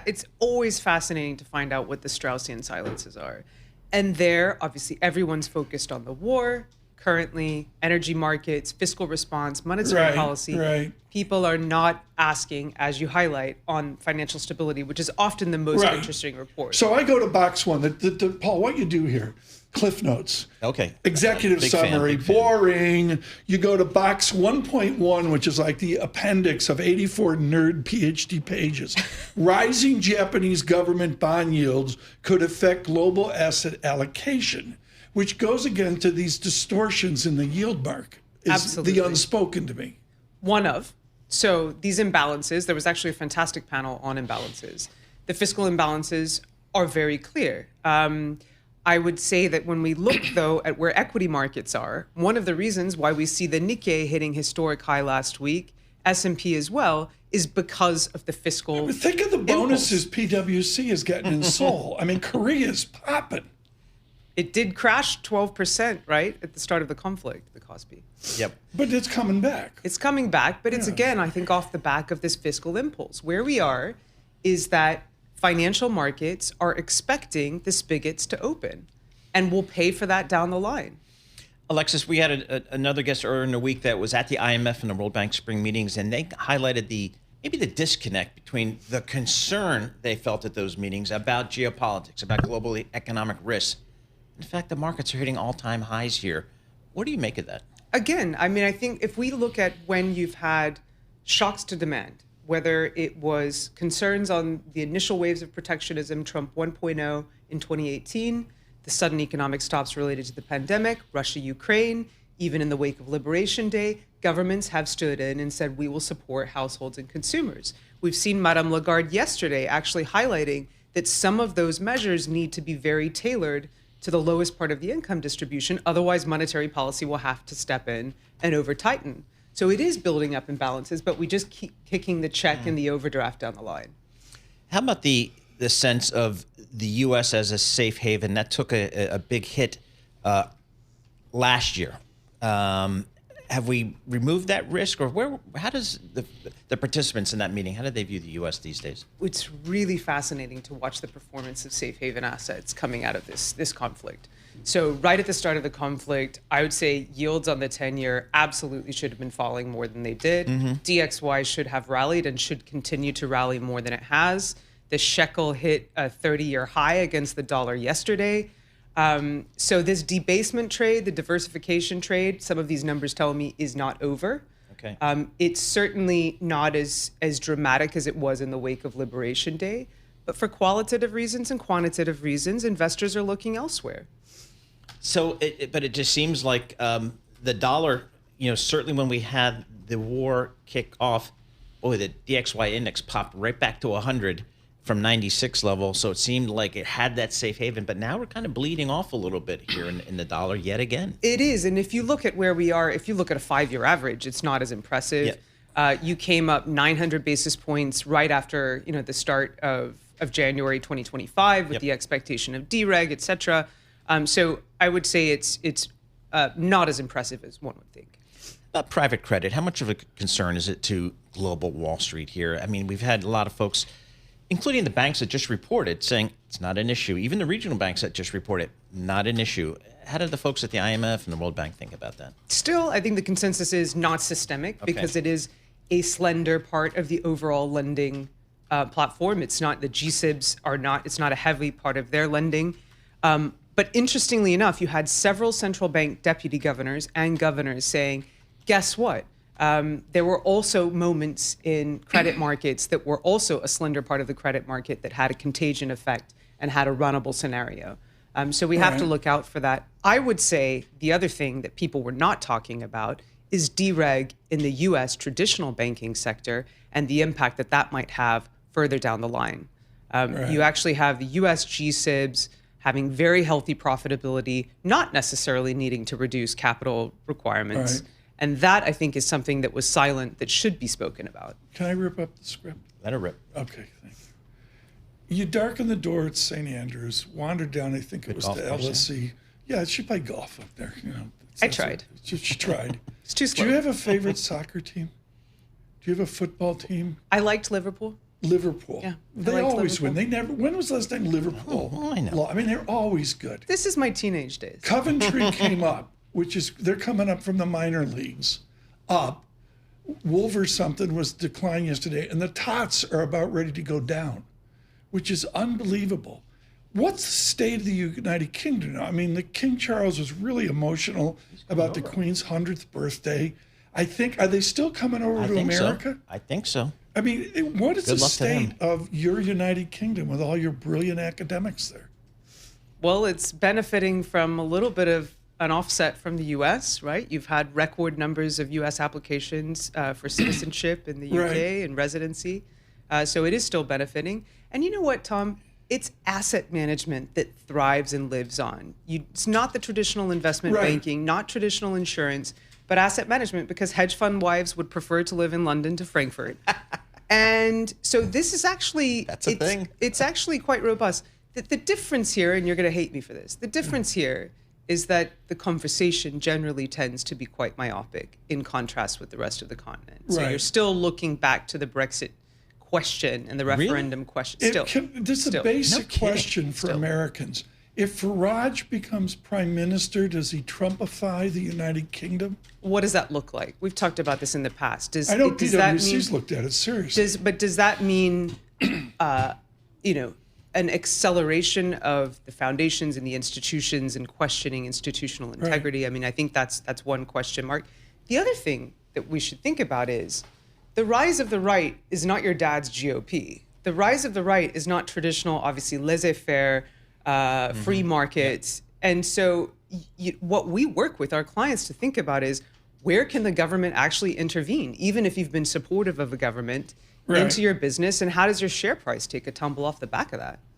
It's always fascinating to find out what the Straussian silences are. And there, obviously, everyone's focused on the war, currently, energy markets, fiscal response, monetary policy. Right. People are not asking, as you highlight, on financial stability, which is often the most interesting report. So I go to box one. Paul, what you do here, Cliff Notes. Okay. Executive summary, boring. You go to box 1.1, which is like the appendix of 84 nerd PhD pages. Rising Japanese government bond yields could affect global asset allocation, which goes again to these distortions in the yield market. Absolutely. The unspoken to me. One of. So these imbalances, there was actually a fantastic panel on imbalances. The fiscal imbalances are very clear. I would say that when we look, though, at where equity markets are, one of the reasons why we see the Nikkei hitting historic high last week, S&P as well, is because of the fiscal Think of the bonuses PwC is getting in Seoul. I mean, Korea's popping. It did crash 12%, right, at the start of the conflict, the Kospi. Yep. But it's coming back. It's coming back, but it's, again, I think, off the back of this fiscal impulse. Where we are is that financial markets are expecting the spigots to open, and we'll pay for that down the line. Alexis, we had another guest earlier in the week that was at the IMF and the World Bank spring meetings, and they highlighted maybe the disconnect between the concern they felt at those meetings about geopolitics, about global economic risks. In fact, the markets are hitting all-time highs here. What do you make of that? Again, I mean, I think if we look at when you've had shocks to demand, whether it was concerns on the initial waves of protectionism, Trump 1.0 in 2018, the sudden economic stops related to the pandemic, Russia, Ukraine, even in the wake of Liberation Day, governments have stood in and said, we will support households and consumers. We've seen Madame Lagarde yesterday actually highlighting that some of those measures need to be very tailored to the lowest part of the income distribution. Otherwise, monetary policy will have to step in and over-tighten. So it is building up imbalances, but we just keep kicking the check and the overdraft down the line. How about the sense of the U.S. as a safe haven? That took a big hit last year. Have we removed that risk, or how does the participants in that meeting, how do they view the U.S. these days? It's really fascinating to watch the performance of safe haven assets coming out of this conflict. So right at the start of the conflict, I would say yields on the 10-year absolutely should have been falling more than they did. DXY should have rallied and should continue to rally more than it has. The shekel hit a 30-year high against the dollar yesterday. So this debasement trade, the diversification trade, some of these numbers tell me is not over. Okay. It's certainly not as dramatic as it was in the wake of Liberation Day. But for qualitative reasons and quantitative reasons, investors are looking elsewhere. So, but it just seems like the dollar, certainly when we had the war kick off, the DXY index popped right back to 100 from 96 level. So it seemed like it had that safe haven. But now we're kind of bleeding off a little bit here in the dollar yet again. It is. And if you look at where we are, if you look at a 5-year average, it's not as impressive. Yeah. You came up 900 basis points right after the start of January 2025 with the expectation of dereg, et cetera. So I would say it's not as impressive as one would think. About private credit, how much of a concern is it to global Wall Street here? I mean, we've had a lot of folks, including the banks that just reported, saying it's not an issue. Even the regional banks that just reported, not an issue. How did the folks at the IMF and the World Bank think about that? Still, I think the consensus is not systemic because it is a slender part of the overall lending platform. It's not, the GSIBs are not, it's not a heavy part of their lending. But interestingly enough, you had several central bank deputy governors and governors saying, guess what? There were also moments in credit markets that were also a slender part of the credit market that had a contagion effect and had a runnable scenario. So we have to look out for that. I would say the other thing that people were not talking about is dereg in the U.S. traditional banking sector and the impact that that might have further down the line. You actually have the U.S. GSIBs having very healthy profitability, not necessarily needing to reduce capital requirements. And that, I think, is something that was silent that should be spoken about. Can I rip up the script? Let her rip. Okay, thank you. You darkened the door at St. Andrews, wandered down, I think it was to LSE. Yeah, she played golf up there. I tried. She tried. It's too slow. Do you have a favorite soccer team? Do you have a football team? I liked Liverpool. Liverpool. Yeah, I They liked always win. Liverpool. They never. When was the last time Liverpool? Oh, I know. I mean, they're always good. This is my teenage days. Coventry came up, which is they're coming up from the minor leagues, up. Wolverhampton was declining yesterday, and the Tots are about ready to go down, which is unbelievable. What's the state of the United Kingdom now? I mean, the King Charles was really emotional about the Queen's 100th birthday. I think, are they still coming over to America? I think so. I mean, what is the luck to them. state of your United Kingdom with all your brilliant academics there? Well, it's benefiting from a little bit of an offset from the U.S., right? You've had record numbers of U.S. applications for citizenship in the U.K. and residency. So it is still benefiting. And you know what, Tom? It's asset management that thrives and lives on. It's not the traditional investment banking, not traditional insurance, but asset management, because hedge fund wives would prefer to live in London to Frankfurt. And so this is actually... That's a thing. It's actually quite robust. The difference here, and you're going to hate me for this, the difference here is that the conversation generally tends to be quite myopic in contrast with the rest of the continent. So you're still looking back to the Brexit question and the referendum question. This is a basic question for Americans. If Farage becomes prime minister, does he Trumpify the United Kingdom? What does that look like? We've talked about this in the past. I know PwC's looked at it seriously. But does that mean, an acceleration of the foundations and the institutions and questioning institutional integrity? I mean, I think that's one question mark. The other thing that we should think about is the rise of the right is not your dad's GOP. The rise of the right is not traditional, obviously, laissez-faire, free markets. And so what we work with our clients to think about is, where can the government actually intervene, even if you've been supportive of a government, into your business, and how does your share price take a tumble off the back of that?